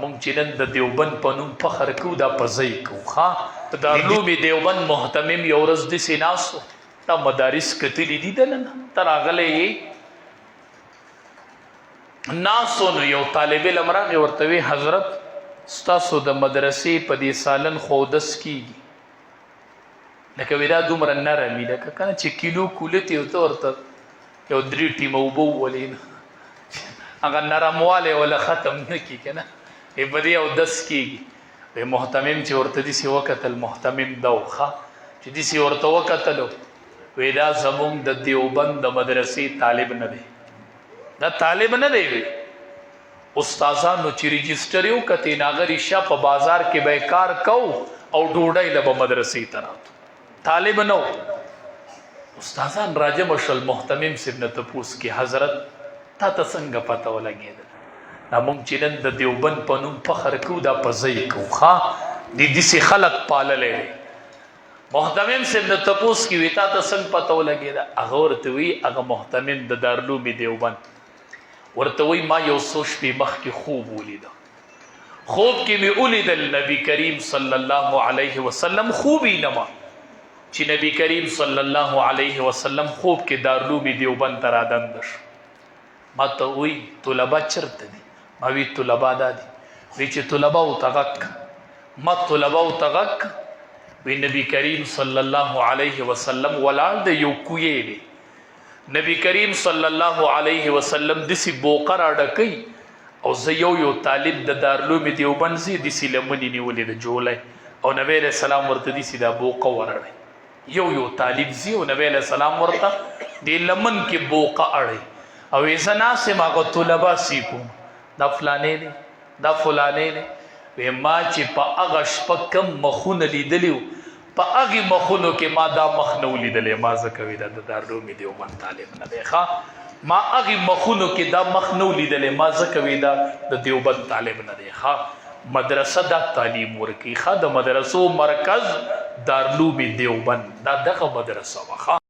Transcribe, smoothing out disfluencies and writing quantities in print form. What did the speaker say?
موږ چې نن د دیوبند په نوم فخر کوو دا په ځای کوو ښه د دارالعلوم دیوبند محتمم یو ورځ داسې ناست و دا مدارس کتلي دي دننه ته راغلی یې ناست و نو یو طالب علم راغی ورته وی حضرت ستاسو د مدرسې په دې سالن خو اودس کېږي لکه وی دا دومره نرم وي لکه که نه چې کیلو کولت یو ته ورته یو 3 ټیمه اوبه وولې نه هغه نرموالی ولا ختم نه کي که نه په دې اودس کېږي وی محتمم چې ورته داسې وکتل محتمم ده و ښه چې داسې ورته وکتلو وی دا زمونږ د دیوبند د مدرسې طالب نه دی دا طالب نه دی وی استادانو چې رجسټر یې وکتې نو هغه ریشه په بازار کې به کار کو او ډوډۍ له به مدرسې ته راتو طالب نه و استادان راجمع شول محتمم صاحب نه تپوس کې حضرت تا ته څنګه پته ولګېدل دا موږ چې نن د دیوبند په نوم فخر کوو دا په ځای کوو ښه داسې خلک پاللی دی محتمم صاحب نه تپوس کې وي تا ته څنګه پته ولګېده هغه ورته وي هغه محتمم د دارالعلوم دیوبند ورته وی ما یو څو شپې مخکې خوب ولیده خوب کې مې ولیدل نبی کریم صلی الله علیه وسلم خوب وینم چې نبی کریم صلی الله علیه وسلم خوب کې دارالعلوم دیوبند ته رادنده شو ما ته وی طلبه چرته دي ما وی طلبه دا دي وی چې طلبه ورته غږ ما طلبه ورته غږ وی نبی کریم صلی الله علیه وسلم ولاړ د یو کوی دی نبی کریم صلی الله علیه وسلم دسی بوقه راډکوي او زه یو طالب د دارالعلوم دیوبند زی دسی لمنې نیولې د جولی او نبی علیه السلام ورته دسی دا بوقه ورړی یو طالب زی او نبی علیه السلام ورته د لمن کې بوقه اړی او زه ناست یم هغه طلبه سیکوم دا فلانې دی دا فلانې دی وی ما چې په هغه شپه کم مخونه لیدلي وو په هغې مخونو کې ما دا مخ نه ولیدلی ما ځکه وی دا د دارالعلوم دیوبند طالب نه دی ښه ما هغې مخونو کې دا مخ نه ولیدلی ما ځکه وی دا د دیوبند طالب نه دی ښه مدرسه دا تعلیم ورکوي ښه د مدرسو مرکز دارالعلوم دیوبند دا دغه مدرسه وه ښه